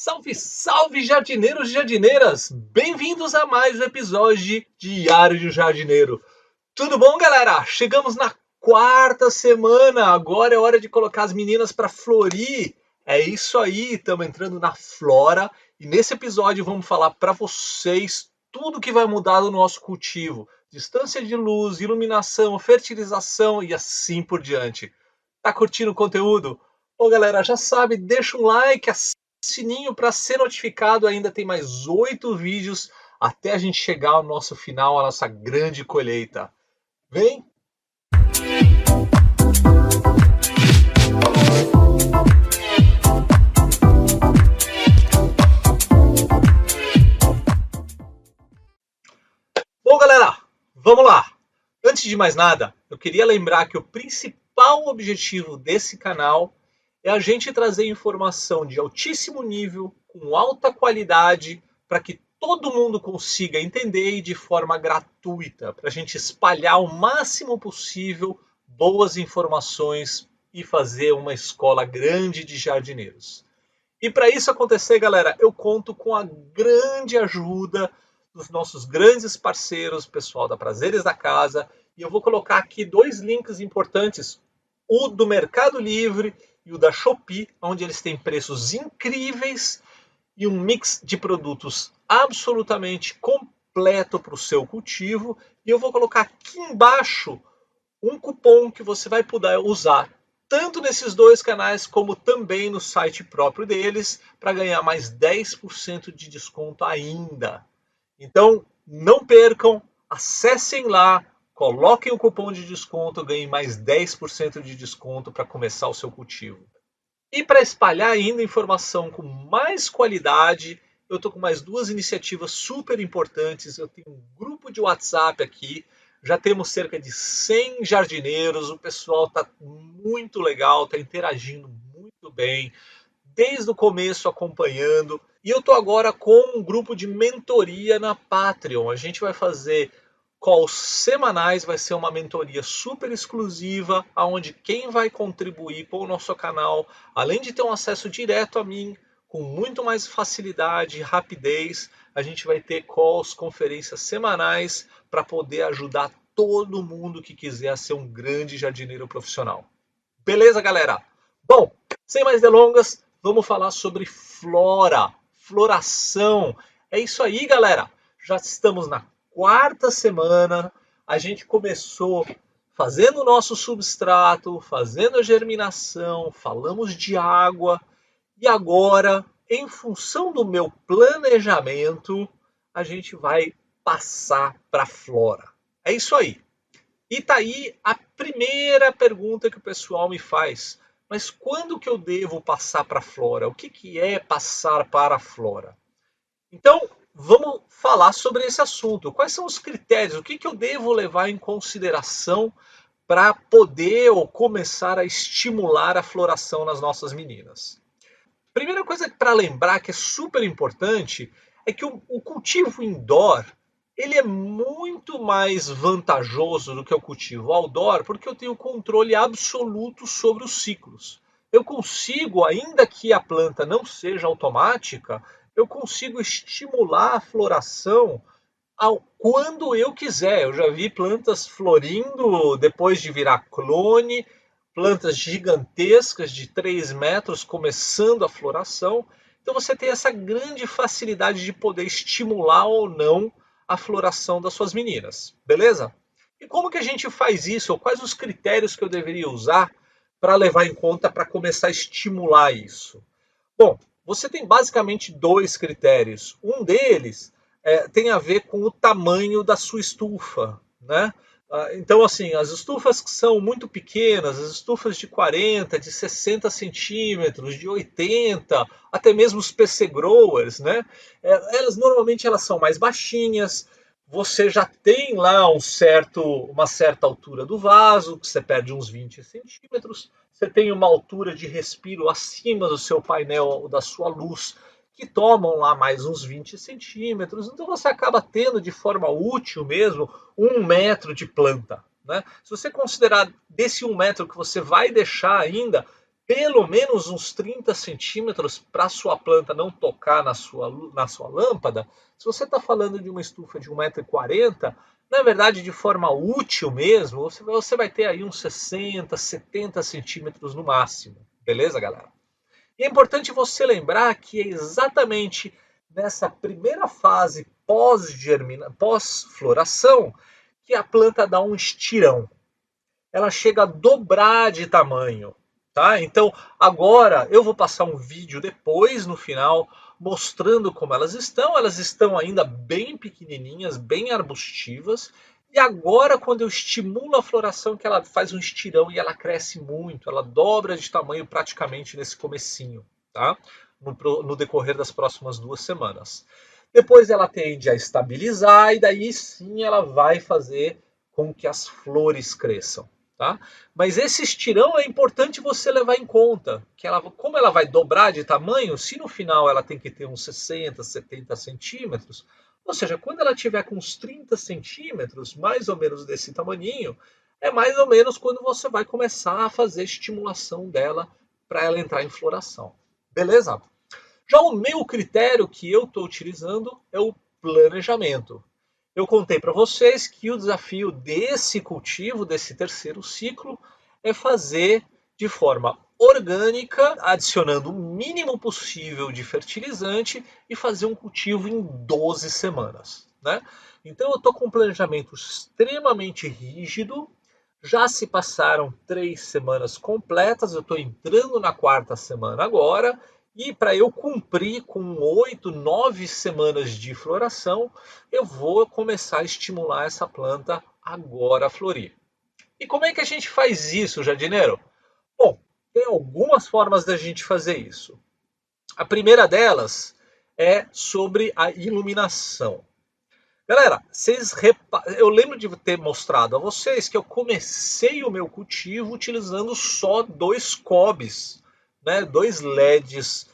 Salve, salve, jardineiros e jardineiras! Bem-vindos a mais um episódio de Diário de um Jardineiro. Tudo bom, galera? Chegamos na quarta semana, agora é hora de colocar as meninas para florir. É isso aí, estamos entrando na flora e nesse episódio vamos falar para vocês tudo que vai mudar no nosso cultivo. Distância de luz, iluminação, fertilização e assim por diante. Tá curtindo o conteúdo? Bom, galera, já sabe, deixa um like, sininho para ser notificado. Ainda tem mais 8 vídeos até a gente chegar ao nosso final, a nossa grande colheita. Vem! Bom, galera, vamos lá! Antes de mais nada, eu queria lembrar que o principal objetivo desse canal é a gente trazer informação de altíssimo nível, com alta qualidade, para que todo mundo consiga entender e de forma gratuita, para a gente espalhar o máximo possível boas informações e fazer uma escola grande de jardineiros. E para isso acontecer, galera, eu conto com a grande ajuda dos nossos grandes parceiros, pessoal da Prazeres da Casa, e eu vou colocar aqui 2 links importantes, o do Mercado Livre e o da Shopee, onde eles têm preços incríveis e um mix de produtos absolutamente completo para o seu cultivo. E eu vou colocar aqui embaixo um cupom que você vai poder usar tanto nesses 2 canais como também no site próprio deles para ganhar mais 10% de desconto ainda. Então não percam, acessem lá, coloquem o cupom de desconto, ganhem mais 10% de desconto para começar o seu cultivo. E para espalhar ainda informação com mais qualidade, eu estou com mais 2 iniciativas super importantes. Eu tenho um grupo de WhatsApp aqui, já temos cerca de 100 jardineiros, o pessoal está muito legal, está interagindo muito bem, desde o começo acompanhando. E eu estou agora com um grupo de mentoria na Patreon. A gente vai fazer calls semanais, vai ser uma mentoria super exclusiva, onde quem vai contribuir com o nosso canal, além de ter um acesso direto a mim, com muito mais facilidade e rapidez, a gente vai ter calls, conferências semanais para poder ajudar todo mundo que quiser ser um grande jardineiro profissional. Beleza, galera? Bom, sem mais delongas, vamos falar sobre flora, floração. É isso aí, galera. Já estamos na quarta semana. A gente começou fazendo o nosso substrato, fazendo a germinação, falamos de água. E agora, em função do meu planejamento, a gente vai passar para a flora. É isso aí. E tá aí a primeira pergunta que o pessoal me faz. Mas quando que eu devo passar para a flora? O que é passar para a flora? Então, vamos falar sobre esse assunto. Quais são os critérios? O que eu devo levar em consideração para poder ou começar a estimular a floração nas nossas meninas? Primeira coisa para lembrar que é super importante é que o cultivo indoor ele é muito mais vantajoso do que o cultivo outdoor, porque eu tenho controle absoluto sobre os ciclos. Eu consigo, ainda que a planta não seja automática, eu consigo estimular a floração quando eu quiser. Eu já vi plantas florindo depois de virar clone, plantas gigantescas de 3 metros começando a floração. Então você tem essa grande facilidade de poder estimular ou não a floração das suas meninas, beleza? E como que a gente faz isso? Ou quais os critérios que eu deveria usar para levar em conta para começar a estimular isso? Bom, você tem basicamente 2 critérios. Um deles tem a ver com o tamanho da sua estufa, né? Então, assim, as estufas que são muito pequenas, as estufas de 40, de 60 centímetros, de 80, até mesmo os PC Growers, né? Normalmente elas são mais baixinhas, você já tem lá uma certa altura do vaso, que você perde uns 20 centímetros, você tem uma altura de respiro acima do seu painel, da sua luz, que tomam lá mais uns 20 centímetros, então você acaba tendo de forma útil mesmo 1 metro de planta, né? Se você considerar desse 1 metro que você vai deixar ainda, pelo menos uns 30 centímetros para a sua planta não tocar na sua lâmpada. Se você está falando de uma estufa de 1,40 m, na verdade, de forma útil mesmo, você vai ter aí uns 60, 70 centímetros no máximo. Beleza, galera? E é importante você lembrar que é exatamente nessa primeira fase pós-floração que a planta dá um estirão. Ela chega a dobrar de tamanho, tá? Então, agora eu vou passar um vídeo depois, no final, mostrando como elas estão. Elas estão ainda bem pequenininhas, bem arbustivas. E agora, quando eu estimulo a floração, que ela faz um estirão e ela cresce muito, ela dobra de tamanho praticamente nesse comecinho, tá? No decorrer das próximas 2 semanas. Depois ela tende a estabilizar e daí sim ela vai fazer com que as flores cresçam. Tá? Mas esse estirão é importante você levar em conta, que como ela vai dobrar de tamanho, se no final ela tem que ter uns 60, 70 centímetros, ou seja, quando ela tiver com uns 30 centímetros, mais ou menos desse tamaninho, é mais ou menos quando você vai começar a fazer estimulação dela para ela entrar em floração. Beleza? Já o meu critério que eu estou utilizando é o planejamento. Eu contei para vocês que o desafio desse cultivo, desse terceiro ciclo, é fazer de forma orgânica, adicionando o mínimo possível de fertilizante e fazer um cultivo em 12 semanas. Né? Então eu estou com um planejamento extremamente rígido. Já se passaram 3 semanas completas, eu estou entrando na 4ª semana agora. E para eu cumprir com 8, 9 semanas de floração, eu vou começar a estimular essa planta agora a florir. E como é que a gente faz isso, jardineiro? Bom, tem algumas formas da gente fazer isso. A primeira delas é sobre a iluminação. Galera, eu lembro de ter mostrado a vocês que eu comecei o meu cultivo utilizando só 2 cobs, né? 2 LEDs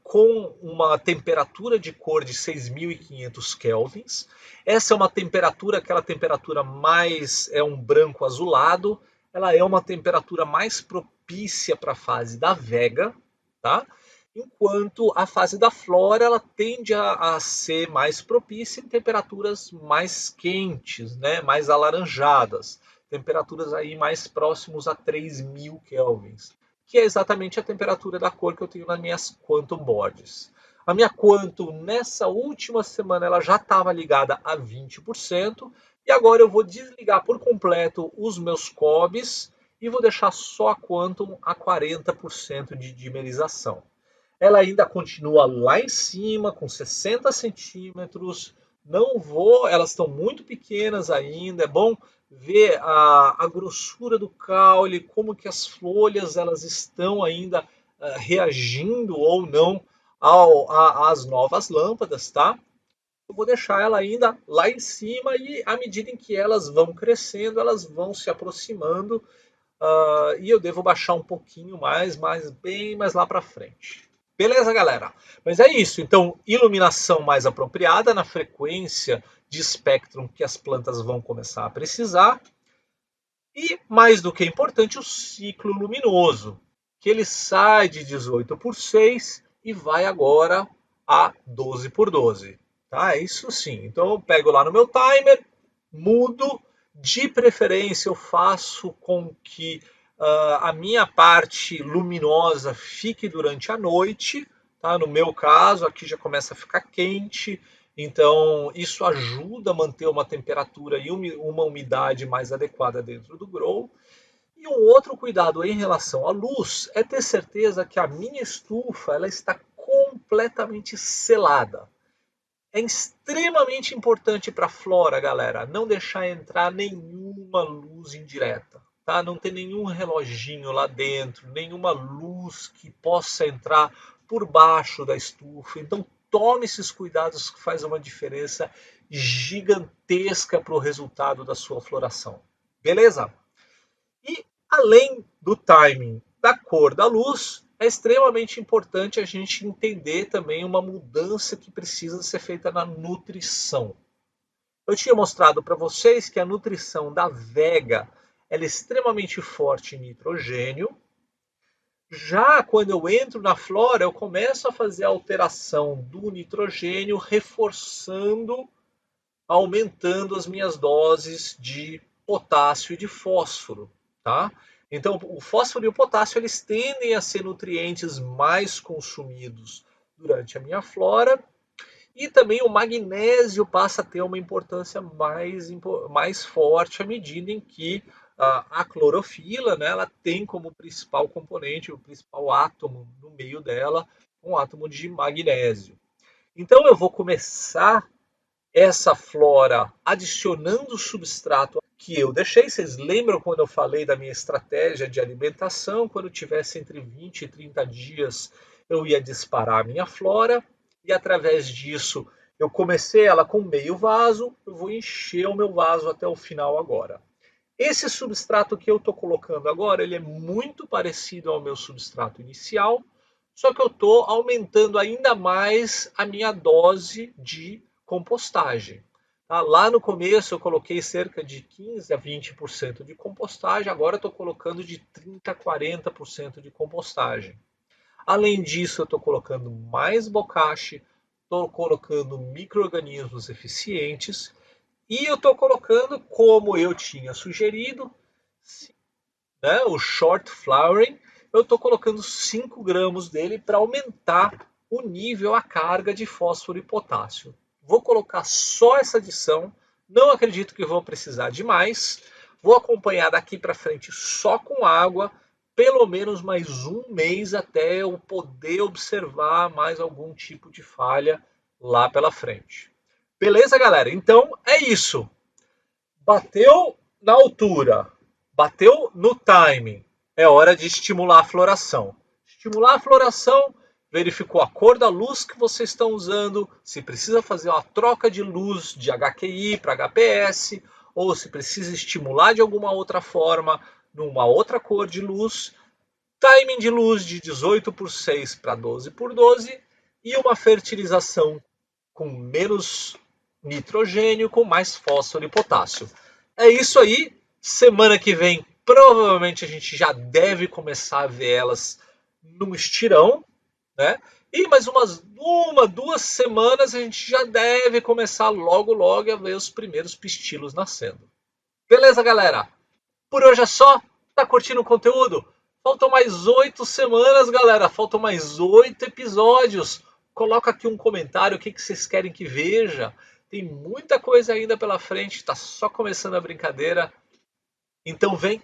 com uma temperatura de cor de 6.500 kelvins. Essa é uma temperatura, aquela temperatura mais é um branco azulado. Ela é uma temperatura mais propícia para a fase da vega, tá? Enquanto a fase da flora ela tende a ser mais propícia em temperaturas mais quentes, né? Mais alaranjadas, temperaturas aí mais próximos a 3.000 kelvins, que é exatamente a temperatura da cor que eu tenho nas minhas Quantum boards. A minha Quantum, nessa última semana, ela já estava ligada a 20%, e agora eu vou desligar por completo os meus cobs e vou deixar só a Quantum a 40% de dimerização. Ela ainda continua lá em cima, com 60 centímetros. Não vou, elas estão muito pequenas ainda. É bom ver a grossura do caule, como que as folhas elas estão ainda reagindo ou não às novas lâmpadas, tá? Eu vou deixar ela ainda lá em cima e à medida em que elas vão crescendo, elas vão se aproximando e eu devo baixar um pouquinho mais, mas bem mais lá para frente. Beleza, galera? Mas é isso. Então, iluminação mais apropriada na frequência de espectro que as plantas vão começar a precisar. E, mais do que importante, o ciclo luminoso, que ele sai de 18/6 e vai agora a 12/12. Tá? Isso sim. Então, eu pego lá no meu timer, mudo. De preferência, eu faço com que a minha parte luminosa fique durante a noite. Tá? No meu caso, aqui já começa a ficar quente. Então, isso ajuda a manter uma temperatura e uma umidade mais adequada dentro do grow. E um outro cuidado em relação à luz é ter certeza que a minha estufa ela está completamente selada. É extremamente importante para a flora, galera, não deixar entrar nenhuma luz indireta. Tá? Não ter nenhum reloginho lá dentro, nenhuma luz que possa entrar por baixo da estufa. Então, tome esses cuidados que faz uma diferença gigantesca para o resultado da sua floração. Beleza? E além do timing da cor da luz, é extremamente importante a gente entender também uma mudança que precisa ser feita na nutrição. Eu tinha mostrado para vocês que a nutrição da Vega ela é extremamente forte em nitrogênio, Já quando eu entro na flora, eu começo a fazer a alteração do nitrogênio, reforçando, aumentando as minhas doses de potássio e de fósforo, tá? Então, o fósforo e o potássio, eles tendem a ser nutrientes mais consumidos durante a minha flora, e também o magnésio passa a ter uma importância mais forte à medida em que a clorofila, né, ela tem como principal componente, o principal átomo no meio dela, um átomo de magnésio. Então eu vou começar essa flora adicionando o substrato que eu deixei. Vocês lembram quando eu falei da minha estratégia de alimentação? Quando tivesse entre 20 e 30 dias, eu ia disparar a minha flora. E através disso, eu comecei ela com meio vaso. Eu vou encher o meu vaso até o final agora. Esse substrato que eu estou colocando agora, ele é muito parecido ao meu substrato inicial, só que eu estou aumentando ainda mais a minha dose de compostagem. Tá? Lá no começo eu coloquei cerca de 15 a 20% de compostagem, agora estou colocando de 30 a 40% de compostagem. Além disso, eu estou colocando mais bocashi, estou colocando micro-organismos eficientes e eu estou colocando, como eu tinha sugerido, né, o short flowering, eu estou colocando 5 gramas dele para aumentar o nível, a carga de fósforo e potássio. Vou colocar só essa adição, não acredito que vou precisar de mais. Vou acompanhar daqui para frente só com água, pelo menos mais um mês até eu poder observar mais algum tipo de falha lá pela frente. Beleza, galera? Então é isso. Bateu na altura, bateu no timing, é hora de estimular a floração. Estimular a floração, verificou a cor da luz que vocês estão usando, se precisa fazer uma troca de luz de HQI para HPS, ou se precisa estimular de alguma outra forma, numa outra cor de luz, timing de luz de 18:6 para 12:12 e uma fertilização com menos nitrogênio, com mais fósforo e potássio. É isso aí. Semana que vem, provavelmente a gente já deve começar a ver elas num estirão, né? E mais duas semanas a gente já deve começar logo a ver os primeiros pistilos nascendo. Beleza, galera? Por hoje é só. Tá curtindo o conteúdo? Faltam mais 8 semanas, galera. Faltam mais 8 episódios. Coloca aqui um comentário o que vocês querem que veja. Tem muita coisa ainda pela frente. Tá só começando a brincadeira. Então vem.